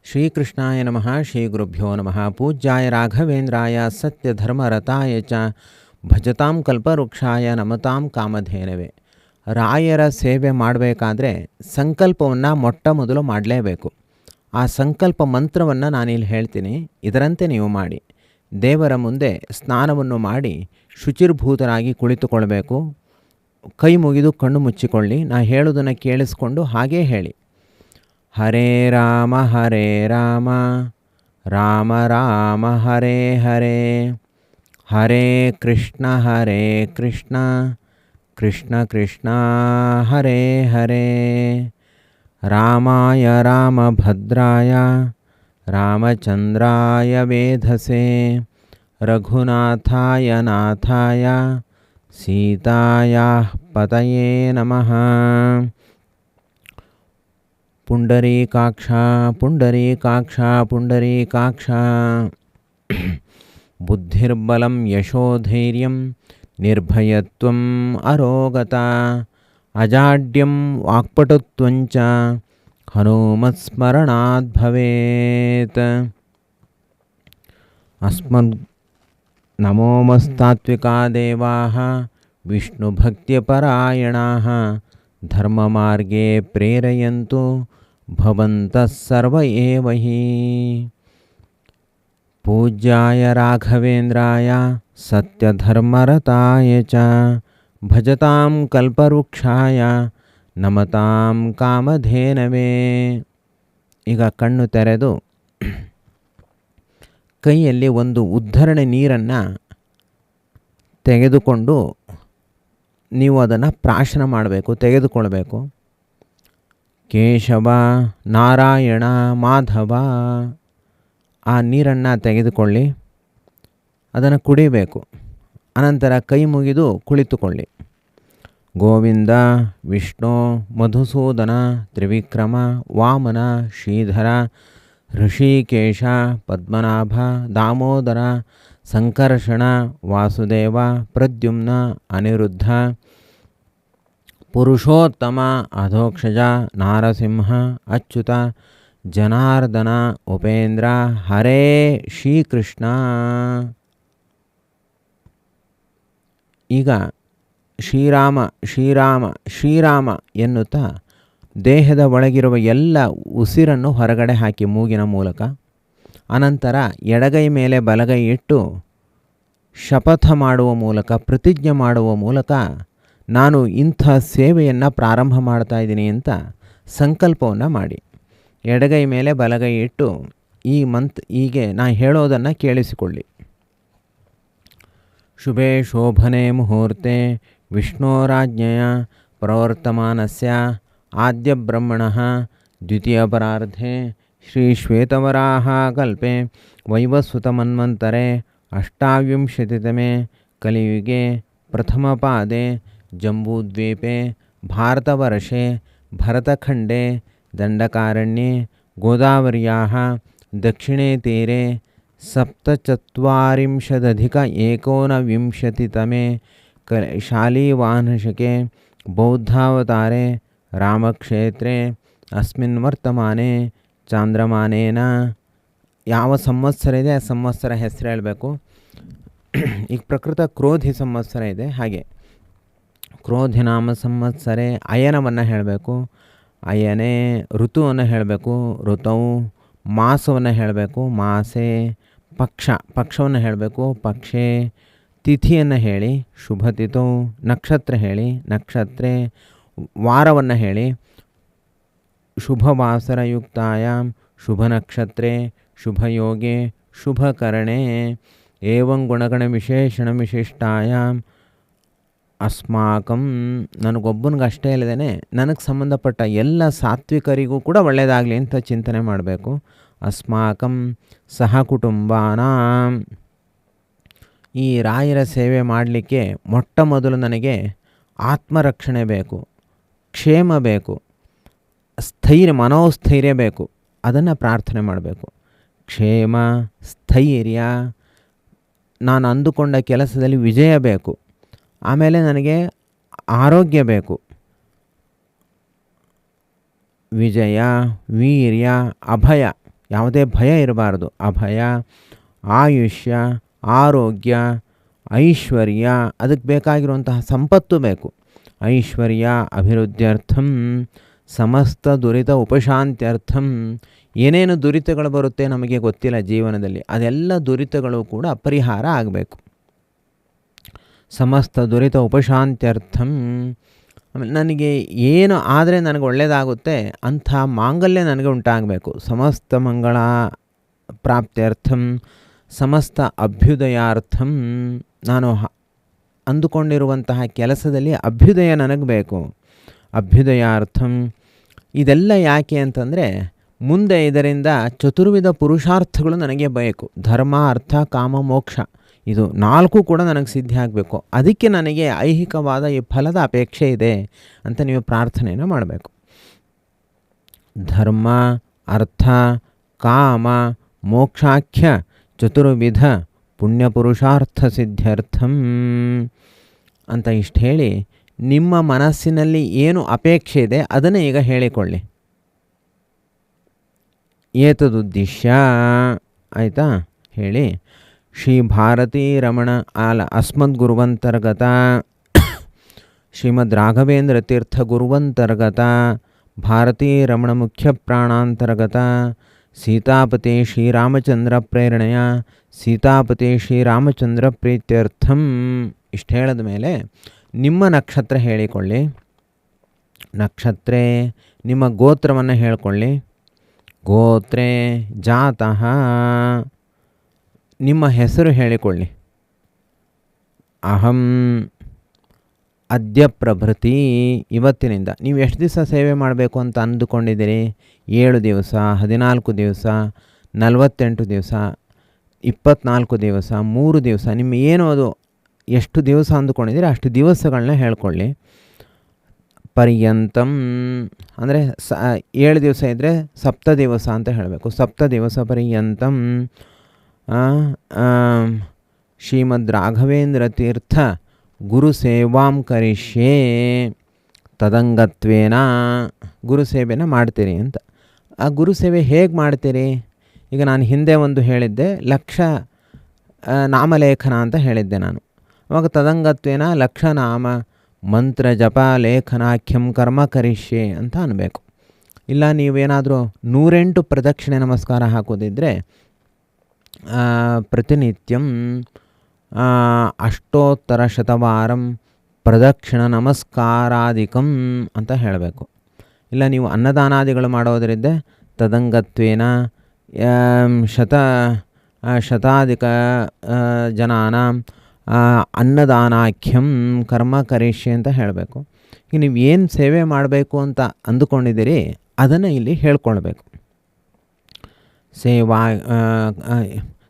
ಶ್ರೀಕೃಷ್ಣಾಯ ನಮಃ. ಶ್ರೀ ಗುರುಭ್ಯೋ ನಮಃ. ಪೂಜ್ಯಾಯ ರಾಘವೇಂದ್ರಾಯ ಸತ್ಯಧರ್ಮರತಾಯ ಚ ಭಜತಾಂ ಕಲ್ಪವೃಕ್ಷಾಯ ನಮತಾಂ ಕಾಮಧೇನವೇ. ರಾಯರ ಸೇವೆ ಮಾಡಬೇಕಾದ್ರೆ ಸಂಕಲ್ಪವನ್ನು ಮೊಟ್ಟ ಮೊದಲು ಮಾಡಲೇಬೇಕು. ಆ ಸಂಕಲ್ಪ ಮಂತ್ರವನ್ನು ನಾನಿಲ್ಲಿ ಹೇಳ್ತೀನಿ, ಇದರಂತೆ ನೀವು ಮಾಡಿ. ದೇವರ ಮುಂದೆ ಸ್ನಾನವನ್ನು ಮಾಡಿ ಶುಚಿರ್ಭೂತರಾಗಿ ಕುಳಿತುಕೊಳ್ಬೇಕು. ಕೈ ಮುಗಿದು ಕಣ್ಣು ಮುಚ್ಚಿಕೊಳ್ಳಿ. ನಾ ಹೇಳೋದನ್ನು ಕೇಳಿಸ್ಕೊಂಡು ಹಾಗೇ ಹೇಳಿ. ಹರೇ ರಾಮ ರಾಮ ರಾಮ ಹರೇ ಹರೇ, ಹರೇ ಕೃಷ್ಣ ಕೃಷ್ಣ ಕೃಷ್ಣ ಹರೇ ಹರೇ. ರಾಮಾಯ ರಾಮಭದ್ರಾಯ ರಾಮಚಂದ್ರಾಯ ವೇಧಸೆ, ರಘುನಾಥಾಯ ನಾಥಾಯ ಸೀತಾಯಾಃ ಪತಯೇ ನಮಃ. ಪುಂಡರೀಕಾಕ್ಷ ಪುಂಡರೀಕಾಕ್ಷ ಪುಂಡರೀಕಾಕ್ಷ. ಬುದ್ಧಿರ್ಬಲಂ ಯಶೋಧೈರ್ಯಂ ನಿರ್ಭಯತ್ವಂ ಅರೋಗತಾ, ಅಜಾಡ್ಯಂ ವಾಕ್ಪಟುತ್ವಂಚ ಹನುಮತ್ಸ್ಮರಣಾತ್ ಭವೇತ್. ಅಸ್ಮದ್ ನಮೋಮಸ್ತಾತ್ವಿಕಾ ದೇವಾಃ ವಿಷ್ಣುಭಕ್ತಿಪರಾಯಣಾಃ, ಧರ್ಮಮಾರ್ಗೇ ಪ್ರೇರಯಂತು ಭವಂತಃ ಸರ್ವ ಏವ ಹಿ. ಪೂಜ್ಯಾಯ ರಾಘವೇಂದ್ರಾಯ ಸತ್ಯಧರ್ಮರತಾಯ ಚ ಭಜತಾಂ ಕಲ್ಪವೃಕ್ಷಾಯ ನಮತಾಂ ಕಾಮಧೇನವೇ. ಈಗ ಕಣ್ಣು ತೆರೆದು ಕೈಯಲ್ಲಿ ಒಂದು ಉದ್ಧರಣೆ ನೀರನ್ನು ತೆಗೆದುಕೊಂಡು ನೀವು ಅದನ್ನು ಪ್ರಾಶನ ಮಾಡಬೇಕು, ತೆಗೆದುಕೊಳ್ಬೇಕು. ಕೇಶವ ನಾರಾಯಣ ಮಾಧವ, ಆ ನೀರನ್ನು ತೆಗೆದುಕೊಳ್ಳಿ, ಅದನ್ನು ಕುಡಿಬೇಕು. ಅನಂತರ ಕೈ ಮುಗಿದು ಕುಳಿತುಕೊಳ್ಳಿ. ಗೋವಿಂದ ವಿಷ್ಣು ಮಧುಸೂದನ ತ್ರಿವಿಕ್ರಮ ವಾಮನ ಶ್ರೀಧರ ಋಷಿಕೇಶ ಪದ್ಮನಾಭ ದಾಮೋದರ ಸಂಕರ್ಷಣ ವಾಸುದೇವ ಪ್ರದ್ಯುಮ್ನ ಅನಿರುದ್ಧ ಪುರುಷೋತ್ತಮ ಅಧೋಕ್ಷಜ ನಾರಸಿಂಹ ಅಚ್ಯುತ ಜನಾರ್ದನ ಉಪೇಂದ್ರ ಹರೇ ಶ್ರೀಕೃಷ್ಣ. ಈಗ ಶ್ರೀರಾಮ ಶ್ರೀರಾಮ ಶ್ರೀರಾಮ ಎನ್ನುತ್ತಾ ದೇಹದ ಒಳಗಿರುವ ಎಲ್ಲ ಉಸಿರನ್ನು ಹೊರಗಡೆ ಹಾಕಿ ಮೂಗಿನ ಮೂಲಕ. ಅನಂತರ ಎಡಗೈ ಮೇಲೆ ಬಲಗೈ ಇಟ್ಟು ಶಪಥ ಮಾಡುವ ಮೂಲಕ, ಪ್ರತಿಜ್ಞೆ ಮಾಡುವ ಮೂಲಕ ನಾನು ಇಂಥ ಸೇವೆಯನ್ನು ಪ್ರಾರಂಭ ಮಾಡ್ತಾ ಇದ್ದೀನಿ ಅಂತ ಸಂಕಲ್ಪವನ್ನು ಮಾಡಿ. ಎಡಗೈ ಮೇಲೆ ಬಲಗೈ ಇಟ್ಟು ಹೀಗೆ ನಾ ಹೇಳೋದನ್ನು ಕೇಳಿಸಿಕೊಳ್ಳಿ. ಶುಭೆ ಶೋಭನೆ ಮುಹೂರ್ತೆ ವಿಷ್ಣೋರಾಜ್ಞೆಯ ಪ್ರವರ್ತಮಾನಸ್ಯ ಆದ್ಯ ಬ್ರಹ್ಮಣಃ ದ್ವಿತೀಯ ಪರಾರ್ಧೆ ಶ್ರೀ ಶ್ವೇತವರಾಹ ಕಲ್ಪೆ ವೈವಸ್ವತಮನ್ವಂತರೆ ಅಷ್ಟಾವಿಂಶತಿತಮೆ ಕಲಿಯುಗೆ ಪ್ರಥಮಪಾದೆ ಜಂಬೂದ್ವೀಪೆ ಭಾರತವರ್ಷೆ ಭರತಖಂಡೆ ದಂಡಕಾರಣ್ಯೆ ಗೋದಾವರ್ಯಾಃ ದಕ್ಷಿಣೇ ತೀರೆ ಸಪ್ತಚತ್ವಾರಿಂಶದಧಿಕ ಏಕೋನವಿಂಶತಿತಮೆ ಶಾಲಿವಾಹನಶಕೆ ಬೌದ್ಧಾವತಾರೆ ರಾಮಕ್ಷೇತ್ರೆ ಅಸ್ಮಿನ್ ವರ್ತಮಾನೆ ಚಾಂದ್ರಮಾನೇನ. ಯಾವ ಸಂವತ್ಸರ ಇದೆ ಆ ಸಂವತ್ಸರ ಹೆಸರು ಹೇಳಬೇಕು. ಈಗ ಪ್ರಕೃತ ಕ್ರೋಧಿ ಸಂವತ್ಸರ ಇದೆ, ಹಾಗೆ ಕ್ರೋಧಿ ನಾಮ ಸಂವತ್ಸರೆ ಅಯನವನ್ನು ಹೇಳಬೇಕು. ಅಯನೇ ಋತುವನ್ನು ಹೇಳಬೇಕು, ಋತವು ಮಾಸವನ್ನು ಹೇಳಬೇಕು, ಮಾಸೆ ಪಕ್ಷವನ್ನು ಹೇಳಬೇಕು, ಪಕ್ಷೆ ತಿಥಿಯನ್ನು ಹೇಳಿ, ಶುಭ ತಿಥೌ ನಕ್ಷತ್ರ ಹೇಳಿ, ನಕ್ಷತ್ರೆ ವಾರವನ್ನು ಹೇಳಿ, ಶುಭವಾಸರಯುಕ್ತಾಯಾಂ ಶುಭ ನಕ್ಷತ್ರೆ ಶುಭಯೋಗೆ ಶುಭಕರಣೆ ಏವಂ ಗುಣಗಣ ವಿಶೇಷಣ ವಿಶಿಷ್ಟಾಯಾಂ ಅಸ್ಮಾಕಂ. ನನಗೊಬ್ಬನಿಗೆ ಅಷ್ಟೇ ಇಲ್ಲದೇ ನನಗೆ ಸಂಬಂಧಪಟ್ಟ ಎಲ್ಲ ಸಾತ್ವಿಕರಿಗೂ ಕೂಡ ಒಳ್ಳೆಯದಾಗಲಿ ಅಂತ ಚಿಂತನೆ ಮಾಡಬೇಕು. ಅಸ್ಮಾಕಂ ಸಹ ಕುಟುಂಬಾನಾಂ. ಈ ರಾಯರ ಸೇವೆ ಮಾಡಲಿಕ್ಕೆ ಮೊಟ್ಟ ಮೊದಲು ನನಗೆ ಆತ್ಮರಕ್ಷಣೆ ಬೇಕು, ಕ್ಷೇಮ ಬೇಕು, ಮನೋಸ್ಥೈರ್ಯ ಬೇಕು. ಅದನ್ನು ಪ್ರಾರ್ಥನೆ ಮಾಡಬೇಕು. ಕ್ಷೇಮ, ಸ್ಥೈರ್ಯ, ನಾನು ಅಂದುಕೊಂಡ ಕೆಲಸದಲ್ಲಿ ವಿಜಯ ಬೇಕು. ಆಮೇಲೆ ನನಗೆ ಆರೋಗ್ಯ ಬೇಕು. ವಿಜಯ, ವೀರ್ಯ, ಅಭಯ ಯಾವುದೇ ಭಯ ಇರಬಾರ್ದು. ಅಭಯ, ಆಯುಷ್ಯ, ಆರೋಗ್ಯ, ಐಶ್ವರ್ಯ, ಅದಕ್ಕೆ ಬೇಕಾಗಿರುವಂತಹ ಸಂಪತ್ತು ಬೇಕು. ಐಶ್ವರ್ಯ ಅಭಿವೃದ್ಧ್ಯರ್ಥಂ, ಸಮಸ್ತ ದುರಿತ ಉಪಶಾಂತ್ಯರ್ಥಂ. ಏನೇನು ದುರಿತಗಳು ಬರುತ್ತೆ ನಮಗೆ ಗೊತ್ತಿಲ್ಲ ಜೀವನದಲ್ಲಿ, ಅದೆಲ್ಲ ದುರಿತಗಳು ಕೂಡ ಪರಿಹಾರ ಆಗಬೇಕು. ಸಮಸ್ತ ದುರಿತ ಉಪಶಾಂತ್ಯರ್ಥಂ. ಆಮೇಲೆ ನನಗೆ ಏನು ಆದರೆ ನನಗೆ ಒಳ್ಳೆಯದಾಗುತ್ತೆ ಅಂಥ ಮಾಂಗಲ್ಯ ನನಗೆ ಉಂಟಾಗಬೇಕು. ಸಮಸ್ತ ಮಂಗಳ ಪ್ರಾಪ್ತ್ಯರ್ಥಂ, ಸಮಸ್ತ ಅಭ್ಯುದಯಾರ್ಥಂ. ನಾನು ಅಂದುಕೊಂಡಿರುವಂತಹ ಕೆಲಸದಲ್ಲಿ ಅಭ್ಯುದಯ ನನಗೆ ಬೇಕು. ಅಭ್ಯುದಯಾರ್ಥಂ. ಇದೆಲ್ಲ ಯಾಕೆ ಅಂತಂದರೆ ಮುಂದೆ ಇದರಿಂದ ಚತುರ್ವಿಧ ಪುರುಷಾರ್ಥಗಳು ನನಗೆ ಬೇಕು. ಧರ್ಮ, ಅರ್ಥ, ಕಾಮ, ಮೋಕ್ಷ, ಇದು 4 ಕೂಡ ನನಗೆ ಸಿದ್ಧಿ ಆಗಬೇಕು. ಅದಕ್ಕೆ ನನಗೆ ಐಹಿಕವಾದ ಈ ಫಲದ ಅಪೇಕ್ಷೆ ಇದೆ ಅಂತ ನೀವು ಪ್ರಾರ್ಥನೆಯನ್ನು ಮಾಡಬೇಕು. ಧರ್ಮ, ಅರ್ಥ, ಕಾಮ, ಮೋಕ್ಷಾಖ್ಯ ಚತುರ್ವಿಧ ಪುಣ್ಯಪುರುಷಾರ್ಥ ಸಿದ್ಧ್ಯರ್ಥಂ ಅಂತ ಇಷ್ಟು ಹೇಳಿ ನಿಮ್ಮ ಮನಸ್ಸಿನಲ್ಲಿ ಏನು ಅಪೇಕ್ಷೆ ಇದೆ ಅದನ್ನು ಈಗ ಹೇಳಿಕೊಳ್ಳಿ. ಏತದುದ್ದೇಶ್ಯ ಆಯಿತಾ ಹೇಳಿ. ಶ್ರೀ ಭಾರತೀ ರಮಣ ಅಸ್ಮದ್ಗುರುವಂತರ್ಗತ ಶ್ರೀಮದ್ ರಾಘವೇಂದ್ರ ತೀರ್ಥ ಗುರುವಂತರ್ಗತ ಭಾರತೀ ರಮಣ ಮುಖ್ಯ ಪ್ರಾಣಾಂತರ್ಗತ ಸೀತಾಪತಿ ಶ್ರೀರಾಮಚಂದ್ರ ಪ್ರೇರಣೆಯ ಸೀತಾಪತಿ ಶ್ರೀರಾಮಚಂದ್ರ ಪ್ರೀತ್ಯರ್ಥಂ. ಇಷ್ಟು ಹೇಳಿದ ಮೇಲೆ ನಿಮ್ಮ ನಕ್ಷತ್ರ ಹೇಳಿಕೊಳ್ಳಿ. ನಕ್ಷತ್ರೇ ನಿಮ್ಮ ಗೋತ್ರವನ್ನು ಹೇಳಿಕೊಳ್ಳಿ. ಗೋತ್ರೇ ಜಾತಃ ನಿಮ್ಮ ಹೆಸರು ಹೇಳಿಕೊಳ್ಳಿ. ಅಹಂ ಅದ್ಯ ಪ್ರಭೃತಿ. ಇವತ್ತಿನಿಂದ ನೀವು ಎಷ್ಟು ದಿವಸ ಸೇವೆ ಮಾಡಬೇಕು ಅಂತ ಅಂದುಕೊಂಡಿದ್ದೀರಿ? 7 ದಿವಸ, 14 ದಿವಸ, 48 ದಿವಸ, 24 ದಿವಸ, 3 ದಿವಸ, ನಿಮ್ಮ ಏನು ಅದು ಎಷ್ಟು ದಿವಸ ಅಂದುಕೊಂಡಿದ್ದೀರಿ ಅಷ್ಟು ದಿವಸಗಳನ್ನ ಹೇಳ್ಕೊಳ್ಳಿ. ಪರ್ಯಂತಂ ಅಂದರೆ 7 ದಿವಸ ಇದ್ದರೆ ಸಪ್ತ ದಿವಸ ಅಂತ ಹೇಳಬೇಕು. ಸಪ್ತ ದಿವಸ ಪರ್ಯಂತಂ ಶ್ರೀಮದ್ ರಾಘವೇಂದ್ರ ತೀರ್ಥ ಗುರು ಸೇವಾಂ ಕರಿಷ್ಯೇ. ತದಂಗತ್ವೇನ ಗುರು ಸೇವೆನ ಮಾಡ್ತೀರಿ ಅಂತ. ಆ ಗುರು ಸೇವೆ ಹೇಗೆ ಮಾಡ್ತೀರಿ? ಈಗ ನಾನು ಹಿಂದೆ ಒಂದು ಹೇಳಿದ್ದೆ, ಲಕ್ಷ ನಾಮಲೇಖನ ಅಂತ ಹೇಳಿದ್ದೆ ನಾನು. ಅವಾಗ ತದಂಗತ್ವೇನ ಲಕ್ಷ ನಾಮ ಮಂತ್ರ ಜಪ ಲೇಖನಾಖ್ಯಂ ಕರ್ಮ ಕರಿಷ್ಯೆ ಅಂತ ಅನ್ನಬೇಕು. ಇಲ್ಲ ನೀವೇನಾದರೂ 108 ಪ್ರದಕ್ಷಿಣೆ ನಮಸ್ಕಾರ ಹಾಕೋದಿದ್ದರೆ ಪ್ರತಿನಿತ್ಯಂ ಅಷ್ಟೋತ್ತರ ಶತವಾರಂ ಪ್ರದಕ್ಷಿಣ ನಮಸ್ಕಾರಾಧಿಕಂ ಅಂತ ಹೇಳಬೇಕು. ಇಲ್ಲ ನೀವು ಅನ್ನದಾನಾದಿಗಳು ಮಾಡೋದರಿಂದ ತದಂಗತ್ವೇನ ಶತಾಧಿಕ ಜನಾನ ಅನ್ನದಾನಾಖ್ಯಂ ಕರ್ಮ ಕರಿಷ್ಯೆ ಅಂತ ಹೇಳಬೇಕು. ಈಗ ನೀವು ಏನು ಸೇವೆ ಮಾಡಬೇಕು ಅಂತ ಅಂದುಕೊಂಡಿದ್ದೀರಿ ಅದನ್ನು ಇಲ್ಲಿ ಹೇಳ್ಕೊಳ್ಬೇಕು.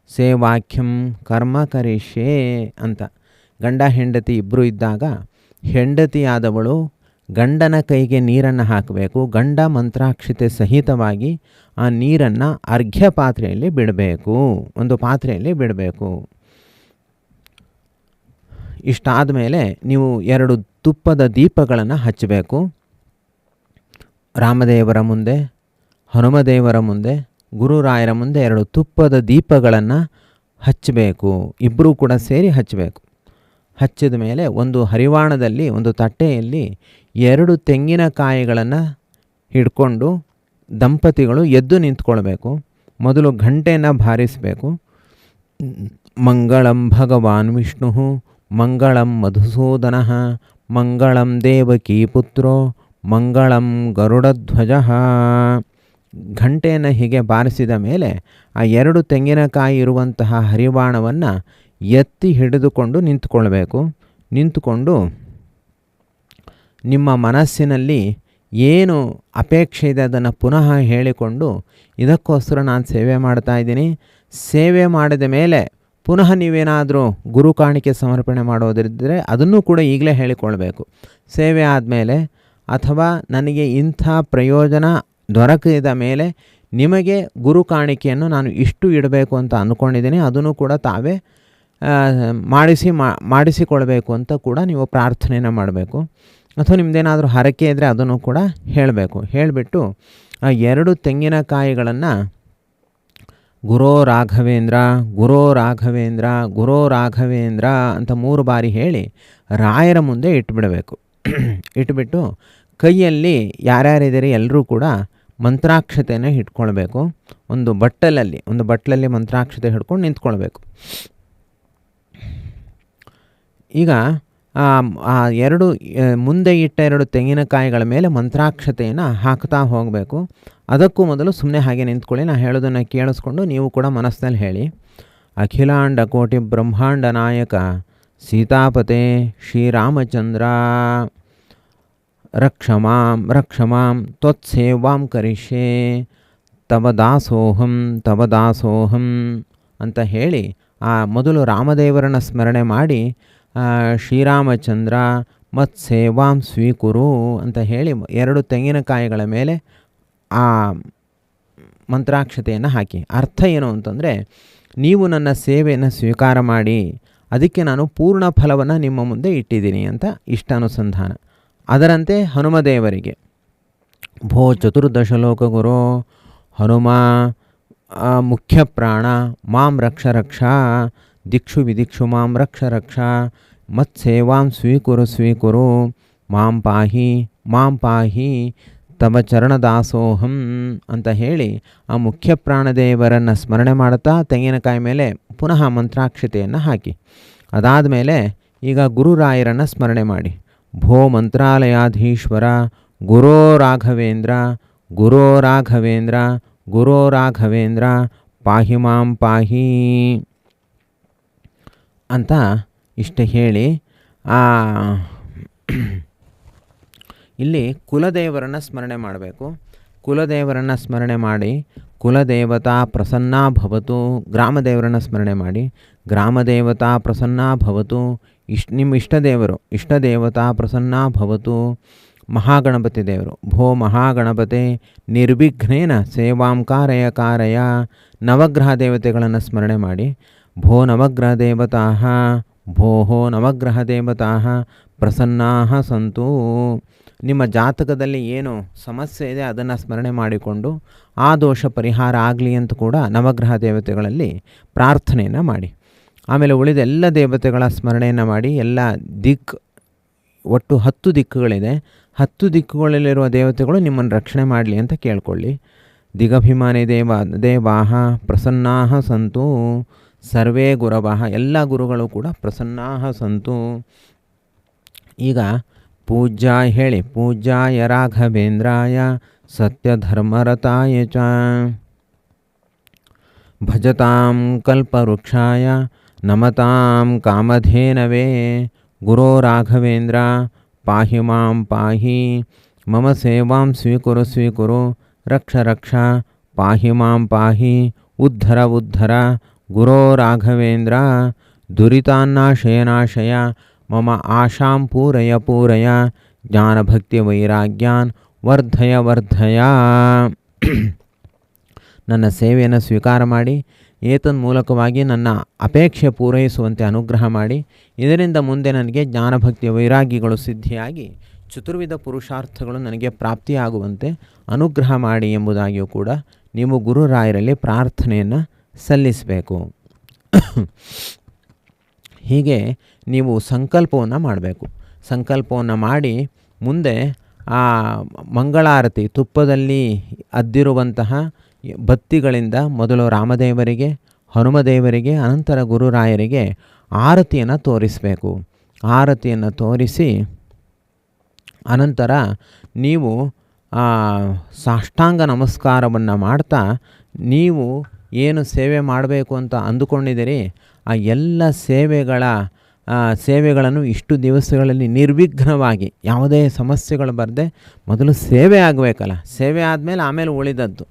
ಸೇವಾಖ್ಯಂ ಕರ್ಮ ಕರಿಷ್ಯೆ ಅಂತ. ಗಂಡ ಹೆಂಡತಿ ಇಬ್ಬರು ಇದ್ದಾಗ ಹೆಂಡತಿಯಾದವಳು ಗಂಡನ ಕೈಗೆ ನೀರನ್ನು ಹಾಕಬೇಕು. ಗಂಡ ಮಂತ್ರಾಕ್ಷತೆ ಸಹಿತವಾಗಿ ಆ ನೀರನ್ನು ಅರ್ಘ್ಯ ಪಾತ್ರೆಯಲ್ಲಿ ಬಿಡಬೇಕು, ಒಂದು ಪಾತ್ರೆಯಲ್ಲಿ ಬಿಡಬೇಕು. ಇಷ್ಟಾದ ಮೇಲೆ ನೀವು 2 ತುಪ್ಪದ ದೀಪಗಳನ್ನು ಹಚ್ಚಬೇಕು. ರಾಮದೇವರ ಮುಂದೆ, ಹನುಮದೇವರ ಮುಂದೆ, ಗುರುರಾಯರ ಮುಂದೆ 2 ತುಪ್ಪದ ದೀಪಗಳನ್ನು ಹಚ್ಚಬೇಕು. ಇಬ್ಬರೂ ಕೂಡ ಸೇರಿ ಹಚ್ಚಬೇಕು. ಹಚ್ಚಿದ ಮೇಲೆ ಒಂದು ಹರಿವಾಣದಲ್ಲಿ, ಒಂದು ತಟ್ಟೆಯಲ್ಲಿ 2 ತೆಂಗಿನಕಾಯಿಗಳನ್ನು ಹಿಡ್ಕೊಂಡು ದಂಪತಿಗಳು ಎದ್ದು ನಿಂತ್ಕೊಳ್ಬೇಕು. ಮೊದಲು ಘಂಟೆಯನ್ನು ಬಾರಿಸಬೇಕು. ಮಂಗಳಂ ಭಗವಾನ್ ವಿಷ್ಣು, ಮಂಗಳಂ ಮಧುಸೂದನ, ಮಂಗಳಂ ದೇವಕೀ ಪುತ್ರೋ, ಮಂಗಳಂ ಗರುಡಧ್ವಜ. ಘಂಟೆಯನ್ನು ಹೀಗೆ ಬಾರಿಸಿದ ಮೇಲೆ ಆ 2 ತೆಂಗಿನಕಾಯಿ ಇರುವಂತಹ ಹರಿವಾಣವನ್ನು ಎತ್ತಿ ಹಿಡಿದುಕೊಂಡು ನಿಂತ್ಕೊಳ್ಬೇಕು. ನಿಂತುಕೊಂಡು ನಿಮ್ಮ ಮನಸ್ಸಿನಲ್ಲಿ ಏನು ಅಪೇಕ್ಷೆ ಇದೆ ಅದನ್ನು ಪುನಃ ಹೇಳಿಕೊಂಡು, ಇದಕ್ಕೋಸ್ಕರ ನಾನು ಸೇವೆ ಮಾಡ್ತಾಯಿದ್ದೀನಿ, ಸೇವೆ ಮಾಡಿದ ಮೇಲೆ ಪುನಃ ನೀವೇನಾದರೂ ಗುರು ಕಾಣಿಕೆ ಸಮರ್ಪಣೆ ಮಾಡೋದಿದ್ದರೆ ಅದನ್ನು ಕೂಡ ಈಗಲೇ ಹೇಳಿಕೊಳ್ಬೇಕು. ಸೇವೆ ಆದಮೇಲೆ ಅಥವಾ ನನಗೆ ಇಂಥ ಪ್ರಯೋಜನ ದೊರಕಿದ ಮೇಲೆ ನಿಮಗೆ ಗುರು ಕಾಣಿಕೆಯನ್ನು ನಾನು ಇಷ್ಟು ಇಡಬೇಕು ಅಂತ ಅಂದ್ಕೊಂಡಿದ್ದೀನಿ, ಅದನ್ನು ಕೂಡ ತಾವೇ ಮಾಡಿಸಿಕೊಳ್ಬೇಕು ಅಂತ ಕೂಡ ನೀವು ಪ್ರಾರ್ಥನೆಯನ್ನು ಮಾಡಬೇಕು. ಅಥವಾ ನಿಮ್ಮದೇನಾದರೂ ಹರಕೆ ಇದ್ದರೆ ಅದನ್ನು ಕೂಡ ಹೇಳಬೇಕು. ಹೇಳಿಬಿಟ್ಟು ಆ 2 ತೆಂಗಿನಕಾಯಿಗಳನ್ನು ಗುರೋ ರಾಘವೇಂದ್ರ ಗುರೋ ರಾಘವೇಂದ್ರ ಗುರೋ ರಾಘವೇಂದ್ರ ಅಂತ 3 ಬಾರಿ ಹೇಳಿ ರಾಯರ ಮುಂದೆ ಇಟ್ಬಿಡಬೇಕು. ಇಟ್ಬಿಟ್ಟು ಕೈಯಲ್ಲಿ ಯಾರ್ಯಾರಿದ್ದೀರಿ ಎಲ್ಲರೂ ಕೂಡ ಮಂತ್ರಾಕ್ಷತೆಯನ್ನು ಇಟ್ಕೊಳ್ಬೇಕು. ಒಂದು ಬಟ್ಟಲಲ್ಲಿ ಮಂತ್ರಾಕ್ಷತೆ ಹಿಡ್ಕೊಂಡು ನಿಂತ್ಕೊಳ್ಬೇಕು. ಈಗ ಮುಂದೆ ಇಟ್ಟ 2 ತೆಂಗಿನಕಾಯಿಗಳ ಮೇಲೆ ಮಂತ್ರಾಕ್ಷತೆಯನ್ನು ಹಾಕ್ತಾ ಹೋಗಬೇಕು. ಅದಕ್ಕೂ ಮೊದಲು ಸುಮ್ಮನೆ ಹಾಗೆ ನಿಂತ್ಕೊಳ್ಳಿ. ನಾನು ಹೇಳೋದನ್ನು ಕೇಳಿಸ್ಕೊಂಡು ನೀವು ಕೂಡ ಮನಸ್ಸಿನಲ್ಲಿ ಹೇಳಿ. ಅಖಿಲಾಂಡ ಕೋಟಿ ಬ್ರಹ್ಮಾಂಡ ನಾಯಕ ಸೀತಾಪತೆ ಶ್ರೀರಾಮಚಂದ್ರ ರಕ್ಷಮಾಂ ತ್ವತ್ಸೇವಾಂ ಕರಿಷ್ಯೆ ತವ ದಾಸೋಹಂ ಅಂತ ಹೇಳಿ ಮೊದಲು ರಾಮದೇವರನ್ನ ಸ್ಮರಣೆ ಮಾಡಿ ಶ್ರೀರಾಮಚಂದ್ರ ಮತ್ಸೇವಾಂ ಸ್ವೀಕುರು ಅಂತ ಹೇಳಿ 2 ತೆಂಗಿನಕಾಯಿಗಳ ಮೇಲೆ ಆ ಮಂತ್ರಾಕ್ಷತೆಯನ್ನು ಹಾಕಿ. ಅರ್ಥ ಏನು ಅಂತಂದರೆ, ನೀವು ನನ್ನ ಸೇವೆಯನ್ನು ಸ್ವೀಕಾರ ಮಾಡಿ, ಅದಕ್ಕೆ ನಾನು ಪೂರ್ಣ ಫಲವನ್ನು ನಿಮ್ಮ ಮುಂದೆ ಇಟ್ಟಿದ್ದೀನಿ ಅಂತ ಇಷ್ಟಾನುಸಂಧಾನ. ಅದರಂತೆ ಹನುಮದೇವರಿಗೆ ಭೋ ಚತುರ್ದಶ ಲೋಕ ಗುರೋ ಹನುಮ ಮುಖ್ಯ ಪ್ರಾಣ ಮಾಂ ರಕ್ಷ ದಿಕ್ಷು ವಿದಿಕ್ಷು ಮಾಂ ರಕ್ಷ ಮತ್ಸೇವಾಂ ಸ್ವೀಕುರು ಮಾಂ ಪಾಹಿ ತವ ಚರಣದಾಸೋಹಂ ಅಂತ ಹೇಳಿ ಆ ಮುಖ್ಯ ಪ್ರಾಣದೇವರನ್ನು ಸ್ಮರಣೆ ಮಾಡುತ್ತಾ ತೆಂಗಿನಕಾಯಿ ಮೇಲೆ ಪುನಃ ಮಂತ್ರಾಕ್ಷತೆಯನ್ನು ಹಾಕಿ. ಅದಾದ ಮೇಲೆ ಈಗ ಗುರುರಾಯರನ್ನು ಸ್ಮರಣೆ ಮಾಡಿ. ಭೋ ಮಂತ್ರಾಲಯಾಧೀಶ್ವರ ಗುರೋ ರಾಘವೇಂದ್ರ ಪಾಹಿ ಮಾಂ ಪಾಹಿ ಅಂತ ಇಷ್ಟು ಹೇಳಿ ಇಲ್ಲಿ ಕುಲದೇವರನ್ನು ಸ್ಮರಣೆ ಮಾಡಬೇಕು. ಕುಲದೇವರನ್ನು ಸ್ಮರಣೆ ಮಾಡಿ ಕುಲದೇವತಾ ಪ್ರಸನ್ನಾ ಭವತು, ಗ್ರಾಮದೇವರನ್ನು ಸ್ಮರಣೆ ಮಾಡಿ ಗ್ರಾಮದೇವತಾ ಪ್ರಸನ್ನಾ ಭವತು, ನಿಮ್ಮ ಇಷ್ಟದೇವತಾ ಪ್ರಸನ್ನಾ ಭವತು. ಮಹಾಗಣಪತಿ ದೇವರು ಭೋ ಮಹಾಗಣಪತೆ ನಿರ್ವಿಘ್ನೇನ ಸೇವಾಂ ಕಾರಯ. ನವಗ್ರಹ ದೇವತೆಗಳನ್ನು ಸ್ಮರಣೆ ಮಾಡಿ ಭೋ ನವಗ್ರಹ ದೇವತಾ ಪ್ರಸನ್ನಾ ಸಂತು. ನಿಮ್ಮ ಜಾತಕದಲ್ಲಿ ಏನು ಸಮಸ್ಯೆ ಇದೆ ಅದನ್ನು ಸ್ಮರಣೆ ಮಾಡಿಕೊಂಡು ಆ ದೋಷ ಪರಿಹಾರ ಆಗಲಿ ಅಂತ ಕೂಡ ನವಗ್ರಹ ದೇವತೆಗಳಲ್ಲಿ ಪ್ರಾರ್ಥನೆಯನ್ನು ಮಾಡಿ. ಆಮೇಲೆ ಉಳಿದ ಎಲ್ಲ ದೇವತೆಗಳ ಸ್ಮರಣೆಯನ್ನು ಮಾಡಿ ಒಟ್ಟು 10 ದಿಕ್ಕುಗಳಿದೆ. 10 ದಿಕ್ಕುಗಳಲ್ಲಿರುವ ದೇವತೆಗಳು ನಿಮ್ಮನ್ನು ರಕ್ಷಣೆ ಮಾಡಲಿ ಅಂತ ಕೇಳ್ಕೊಳ್ಳಿ. ದಿಗಭಿಮಾನಿ ದೇವಾಹ ಪ್ರಸನ್ನಾ ಸಂತು ಸರ್ವೇ ಗುರವಃ, ಎಲ್ಲ ಗುರುಗಳು ಕೂಡ ಪ್ರಸನ್ನಾ ಸಂತು. ಈಗ ಪೂಜ್ಯಾಯ ರಾಘವೇಂದ್ರಾಯ ಸತ್ಯಧರ್ಮರತಾಯ ಚ ಭಜತಾಂ ಕಲ್ಪವೃಕ್ಷಾಯ ನಮತಾಂ ಕಾಮಧೇನವೇ ಗುರೋ ರಾಘವೇಂದ್ರ ಪಾಹಿ ಮಾಂ ಪಾಹಿ ಮಮ ಸೇವಾಂ ಸ್ವೀಕುರು ರಕ್ಷ ಪಾಹಿ ಮಾಂ ಪಾಹಿ ಉದ್ಧರ ಗುರೋ ರಾಘವೇಂದ್ರ ದುರಿತಾನ್ನಾಶಯ ಮಮ ಆಶಾಂ ಪೂರಯ ಜ್ಞಾನಭಕ್ತಿ ವೈರಾಗ್ಯಾನ್ ವರ್ಧಯ. ನನ್ನ ಸೇವೆಯನ್ನು ಸ್ವೀಕಾರ ಮಾಡಿ ಏತನ್ಮೂಲಕವಾಗಿ ನನ್ನ ಅಪೇಕ್ಷೆ ಪೂರೈಸುವಂತೆ ಅನುಗ್ರಹ ಮಾಡಿ, ಇದರಿಂದ ಮುಂದೆ ನನಗೆ ಜ್ಞಾನಭಕ್ತಿ ವೈರಾಗ್ಯಗಳು ಸಿದ್ಧಿಯಾಗಿ ಚತುರ್ವಿಧ ಪುರುಷಾರ್ಥಗಳು ನನಗೆ ಪ್ರಾಪ್ತಿಯಾಗುವಂತೆ ಅನುಗ್ರಹ ಮಾಡಿ ಎಂಬುದಾಗಿಯೂ ಕೂಡ ನೀವು ಗುರುರಾಯರಲ್ಲಿ ಪ್ರಾರ್ಥನೆಯನ್ನು ಸಲ್ಲಿಸಬೇಕು. ಹೀಗೆ ನೀವು ಸಂಕಲ್ಪವನ್ನು ಮಾಡಬೇಕು. ಸಂಕಲ್ಪವನ್ನು ಮಾಡಿ ಮುಂದೆ ಆ ಮಂಗಳಾರತಿ ತುಪ್ಪದಲ್ಲಿ ಅದ್ದಿರುವಂತಹ ಬತ್ತಿಗಳಿಂದ ಮೊದಲು ರಾಮದೇವರಿಗೆ, ಹನುಮದೇವರಿಗೆ, ಅನಂತರ ಗುರುರಾಯರಿಗೆ ಆರತಿಯನ್ನು ತೋರಿಸಬೇಕು. ಆರತಿಯನ್ನು ತೋರಿಸಿ ಅನಂತರ ನೀವು ಸಾಷ್ಟಾಂಗ ನಮಸ್ಕಾರವನ್ನು ಮಾಡ್ತಾ ನೀವು ಏನು ಸೇವೆ ಮಾಡಬೇಕು ಅಂತ ಅಂದುಕೊಂಡಿದ್ದೀರಿ ಆ ಎಲ್ಲ ಸೇವೆಗಳನ್ನು ಇಷ್ಟು ದಿವಸಗಳಲ್ಲಿ ನಿರ್ವಿಘ್ನವಾಗಿ ಯಾವುದೇ ಸಮಸ್ಯೆಗಳು ಬರದೆ ಮೊದಲು ಸೇವೆ ಆಗಬೇಕಲ್ಲ, ಸೇವೆ ಆಮೇಲೆ ಉಳಿದದ್ದು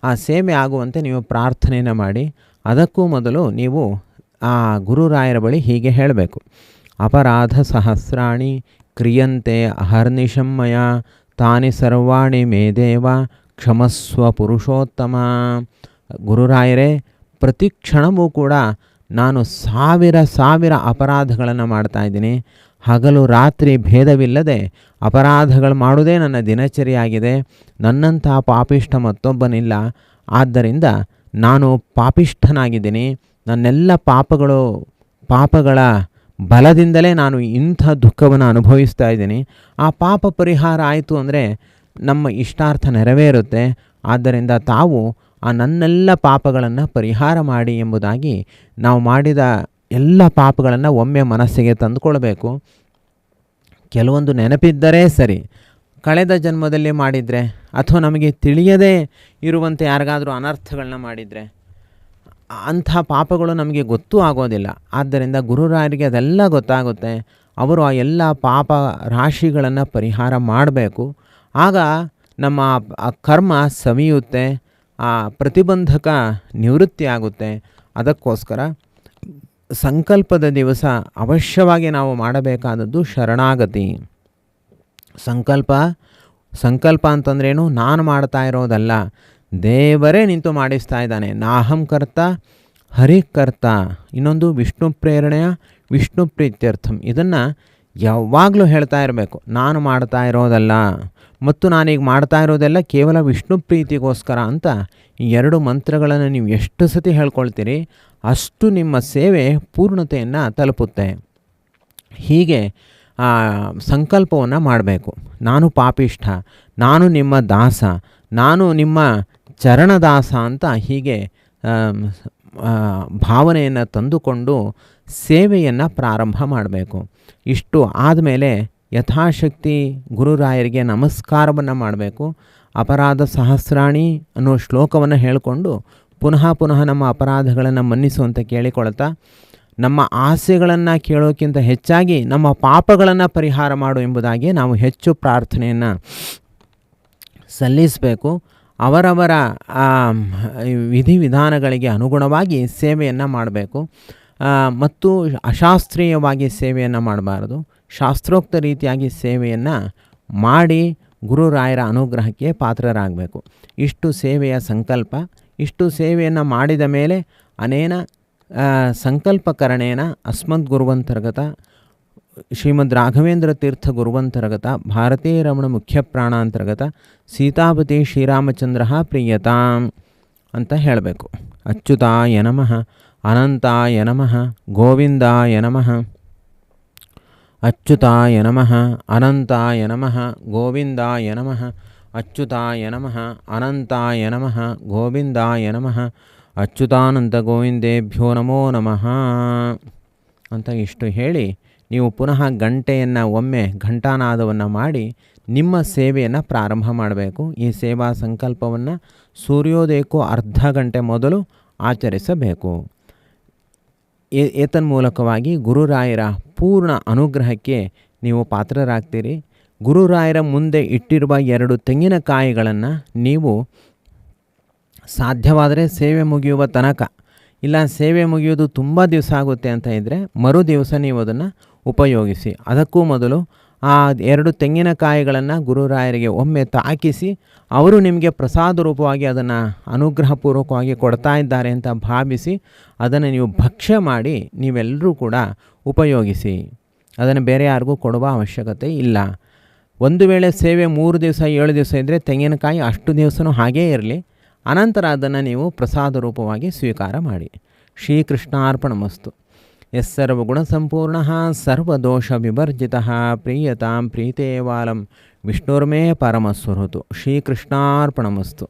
ಆ ಸೇವೆ ಆಗುವಂತೆ ನೀವು ಪ್ರಾರ್ಥನೆಯನ್ನು ಮಾಡಿ. ಅದಕ್ಕೂ ಮೊದಲು ನೀವು ಆ ಗುರುರಾಯರ ಬಳಿ ಹೀಗೆ ಹೇಳಬೇಕು. ಅಪರಾಧ ಸಹಸ್ರಾಣಿ ಕ್ರಿಯಂತೆ ಅಹರ್ನಿಶಮ್ಮಯ ತಾನಿ ಸರ್ವಾಣಿ ಮೇ ದೇವ ಕ್ಷಮಸ್ವ ಪುರುಷೋತ್ತಮ. ಗುರುರಾಯರೇ, ಪ್ರತಿ ಕ್ಷಣವೂ ಕೂಡ ನಾನು ಸಾವಿರ ಅಪರಾಧಗಳನ್ನು ಮಾಡ್ತಾಯಿದ್ದೀನಿ. ಹಗಲು ರಾತ್ರಿ ಭೇದವಿಲ್ಲದೆ ಅಪರಾಧಗಳು ಮಾಡುವುದೇ ನನ್ನ ದಿನಚರಿಯಾಗಿದೆ. ನನ್ನಂಥ ಪಾಪಿಷ್ಟ ಮತ್ತೊಬ್ಬನಿಲ್ಲ. ಆದ್ದರಿಂದ ನಾನು ಪಾಪಿಷ್ಠನಾಗಿದ್ದೀನಿ, ನನ್ನೆಲ್ಲ ಪಾಪಗಳ ಬಲದಿಂದಲೇ ನಾನು ಇಂಥ ದುಃಖವನ್ನು ಅನುಭವಿಸ್ತಾ ಇದ್ದೀನಿ. ಆ ಪಾಪ ಪರಿಹಾರ ಆಯಿತು ಅಂದರೆ ನಮ್ಮ ಇಷ್ಟಾರ್ಥ ನೆರವೇರುತ್ತೆ. ಆದ್ದರಿಂದ ತಾವು ಆ ನನ್ನೆಲ್ಲ ಪಾಪಗಳನ್ನು ಪರಿಹಾರ ಮಾಡಿ ಎಂಬುದಾಗಿ ನಾವು ಮಾಡಿದ ಎಲ್ಲ ಪಾಪಗಳನ್ನು ಒಮ್ಮೆ ಮನಸ್ಸಿಗೆ ತಂದುಕೊಳ್ಬೇಕು. ಕೆಲವೊಂದು ನೆನಪಿದ್ದರೆ ಸರಿ, ಕಳೆದ ಜನ್ಮದಲ್ಲಿ ಮಾಡಿದರೆ ಅಥವಾ ನಮಗೆ ತಿಳಿಯದೇ ಇರುವಂತೆ ಯಾರಿಗಾದರೂ ಅನರ್ಥಗಳನ್ನ ಮಾಡಿದರೆ ಅಂಥ ಪಾಪಗಳು ನಮಗೆ ಗೊತ್ತೂ ಆಗೋದಿಲ್ಲ. ಆದ್ದರಿಂದ ಗುರುರಾಯರಿಗೆ ಅದೆಲ್ಲ ಗೊತ್ತಾಗುತ್ತೆ. ಅವರು ಆ ಎಲ್ಲ ಪಾಪ ರಾಶಿಗಳನ್ನು ಪರಿಹಾರ ಮಾಡಬೇಕು. ಆಗ ನಮ್ಮ ಆ ಕರ್ಮ ಸವಿಯುತ್ತೆ, ಆ ಪ್ರತಿಬಂಧಕ ನಿವೃತ್ತಿ ಆಗುತ್ತೆ. ಅದಕ್ಕೋಸ್ಕರ ಸಂಕಲ್ಪದ ದಿವಸ ಅವಶ್ಯವಾಗಿ ನಾವು ಮಾಡಬೇಕಾದದ್ದು ಶರಣಾಗತಿ. ಸಂಕಲ್ಪ ಅಂತಂದ್ರೇನು? ನಾನು ಮಾಡ್ತಾ ಇರೋದಲ್ಲ, ದೇವರೇ ನಿಂತು ಮಾಡಿಸ್ತಾ ಇದ್ದಾನೆ. ನಾಹಂ ಕರ್ತ ಹರಿಕರ್ತ. ಇನ್ನೊಂದು ವಿಷ್ಣು ಪ್ರೇರಣೆಯ ವಿಷ್ಣು ಪ್ರೀತ್ಯರ್ಥಂ. ಇದನ್ನು ಯಾವಾಗಲೂ ಹೇಳ್ತಾ ಇರಬೇಕು. ನಾನು ಮಾಡ್ತಾ ಇರೋದಲ್ಲ ಮತ್ತು ನಾನೀಗ ಮಾಡ್ತಾ ಇರೋದೆಲ್ಲ ಕೇವಲ ವಿಷ್ಣು ಪ್ರೀತಿಗೋಸ್ಕರ ಅಂತ ಈ 2 ಮಂತ್ರಗಳನ್ನು ನೀವು ಎಷ್ಟು ಸತಿ ಹೇಳ್ಕೊಳ್ತೀರಿ ಅಷ್ಟು ನಿಮ್ಮ ಸೇವೆ ಪೂರ್ಣತೆಯನ್ನು ತಲುಪುತ್ತೆ. ಹೀಗೆ ಸಂಕಲ್ಪವನ್ನು ಮಾಡಬೇಕು. ನಾನು ಪಾಪಿಷ್ಠ, ನಾನು ನಿಮ್ಮ ದಾಸ, ನಾನು ನಿಮ್ಮ ಚರಣದಾಸ ಅಂತ ಹೀಗೆ ಭಾವನೆಯನ್ನು ತಂದುಕೊಂಡು ಸೇವೆಯನ್ನು ಪ್ರಾರಂಭ ಮಾಡಬೇಕು. ಇಷ್ಟು ಆದಮೇಲೆ ಯಥಾಶಕ್ತಿ ಗುರುರಾಯರಿಗೆ ನಮಸ್ಕಾರವನ್ನು ಮಾಡಬೇಕು. ಅಪರಾಧ ಸಹಸ್ರಾಣಿ ಅನ್ನೋ ಶ್ಲೋಕವನ್ನು ಹೇಳಿಕೊಂಡು ಪುನಃ ನಮ್ಮ ಅಪರಾಧಗಳನ್ನು ಮನ್ನಿಸುವಂತೆ ಕೇಳಿಕೊಳ್ತಾ, ನಮ್ಮ ಆಸೆಗಳನ್ನು ಕೇಳೋಕ್ಕಿಂತ ಹೆಚ್ಚಾಗಿ ನಮ್ಮ ಪಾಪಗಳನ್ನು ಪರಿಹಾರ ಮಾಡು ಎಂಬುದಾಗಿ ನಾವು ಹೆಚ್ಚು ಪ್ರಾರ್ಥನೆಯನ್ನು ಸಲ್ಲಿಸಬೇಕು. ಅವರವರ ವಿಧಿವಿಧಾನಗಳಿಗೆ ಅನುಗುಣವಾಗಿ ಸೇವೆಯನ್ನು ಮಾಡಬೇಕು ಮತ್ತು ಅಶಾಸ್ತ್ರೀಯವಾಗಿ ಸೇವೆಯನ್ನು ಮಾಡಬಾರದು. ಶಾಸ್ತ್ರೋಕ್ತ ರೀತಿಯಾಗಿ ಸೇವೆಯನ್ನು ಮಾಡಿ ಗುರುರಾಯರ ಅನುಗ್ರಹಕ್ಕೆ ಪಾತ್ರರಾಗಬೇಕು. ಇಷ್ಟು ಸೇವೆಯ ಸಂಕಲ್ಪ. ಇಷ್ಟು ಸೇವೆಯನ್ನು ಮಾಡಿದ ಮೇಲೆ ಅನೇನ ಸಂಕಲ್ಪಕರಣೇನ ಅಸ್ಮದ್ ಗುರುವಂತರ್ಗತ ಶ್ರೀಮದ್ ರಾಘವೇಂದ್ರ ತೀರ್ಥ ಗುರುವಂತರ್ಗತ ಭಾರತೀಯ ರಮಣ ಮುಖ್ಯ ಪ್ರಾಣಾಂತರ್ಗತ ಸೀತಾಪತಿ ಶ್ರೀರಾಮಚಂದ್ರ ಪ್ರಿಯತಾಂ ಅಂತ ಹೇಳಬೇಕು. ಅಚ್ಯುತಾಯ ನಮಃ, ಅನಂತಾಯ ನಮಃ, ಗೋವಿಂದಾಯ ನಮಃ. ಅಚ್ಯುತಾಯ ನಮಃ, ಅನಂತಾಯ ನಮಃ, ಗೋವಿಂದಾಯ ನಮಃ. ಅಚ್ಯುತಾಯ ನಮಃ, ಅನಂತಾಯ ನಮಃ, ಗೋವಿಂದಾಯ ನಮಃ. ಅಚ್ಯುತಾನಂತ ಗೋವಿಂದೇಭ್ಯೋ ನಮೋ ನಮಃ ಅಂತ ಇಷ್ಟು ಹೇಳಿ ನೀವು ಪುನಃ ಗಂಟೆಯನ್ನು ಒಮ್ಮೆ ಘಂಟಾನಾದವನ್ನು ಮಾಡಿ ನಿಮ್ಮ ಸೇವೆಯನ್ನು ಪ್ರಾರಂಭ ಮಾಡಬೇಕು. ಈ ಸೇವಾ ಸಂಕಲ್ಪವನ್ನು ಸೂರ್ಯೋದಯಕ್ಕೂ ಅರ್ಧ ಗಂಟೆ ಮೊದಲು ಆಚರಿಸಬೇಕು. ಏತನ್ಮೂಲಕವಾಗಿ ಗುರುರಾಯರ ಪೂರ್ಣ ಅನುಗ್ರಹಕ್ಕೆ ನೀವು ಪಾತ್ರರಾಗ್ತೀರಿ. ಗುರುರಾಯರ ಮುಂದೆ ಇಟ್ಟಿರುವ 2 ತೆಂಗಿನಕಾಯಿಗಳನ್ನು ನೀವು ಸಾಧ್ಯವಾದರೆ ಸೇವೆ ಮುಗಿಯುವ ತನಕ, ಇಲ್ಲ ಸೇವೆ ಮುಗಿಯೋದು ತುಂಬ ದಿವಸ ಆಗುತ್ತೆ ಅಂತ ಇದ್ದರೆ ಮರು ದಿವಸ ನೀವು ಅದನ್ನು ಉಪಯೋಗಿಸಿ. ಅದಕ್ಕೂ ಮೊದಲು ಆ 2 ತೆಂಗಿನಕಾಯಿಗಳನ್ನು ಗುರುರಾಯರಿಗೆ ಒಮ್ಮೆ ತಾಕಿಸಿ ಅವರು ನಿಮಗೆ ಪ್ರಸಾದ ರೂಪವಾಗಿ ಅದನ್ನು ಅನುಗ್ರಹಪೂರ್ವಕವಾಗಿ ಕೊಡ್ತಾ ಇದ್ದಾರೆ ಅಂತ ಭಾವಿಸಿ ಅದನ್ನು ನೀವು ಭಕ್ಷ್ಯ ಮಾಡಿ ನೀವೆಲ್ಲರೂ ಕೂಡ ಉಪಯೋಗಿಸಿ. ಅದನ್ನು ಬೇರೆ ಯಾರಿಗೂ ಕೊಡುವ ಅವಶ್ಯಕತೆ ಇಲ್ಲ. ಒಂದು ವೇಳೆ ಸೇವೆ 3 ದಿವಸ 7 ದಿವಸ ಇದ್ದರೆ ತೆಂಗಿನಕಾಯಿ ಅಷ್ಟು ದಿವಸನೂ ಹಾಗೇ ಇರಲಿ. ಅನಂತರ ಅದನ್ನು ನೀವು ಪ್ರಸಾದ ರೂಪವಾಗಿ ಸ್ವೀಕಾರ ಮಾಡಿ. ಶ್ರೀಕೃಷ್ಣಾರ್ಪಣಮಸ್ತು. ಯಸ್ಸರ್ವಗುಣಸಂಪೂರ್ಣಃ ಸರ್ವದೋಷ ವಿವರ್ಜಿತಃ ಪ್ರೀಯತಾಂ ಪ್ರೀತೇವಾಲಂ ವಿಷ್ಣುರ್ಮೇ ಪರಮಸ್ವೃತು. ಶ್ರೀಕೃಷ್ಣಾರ್ಪಣಮಸ್ತು.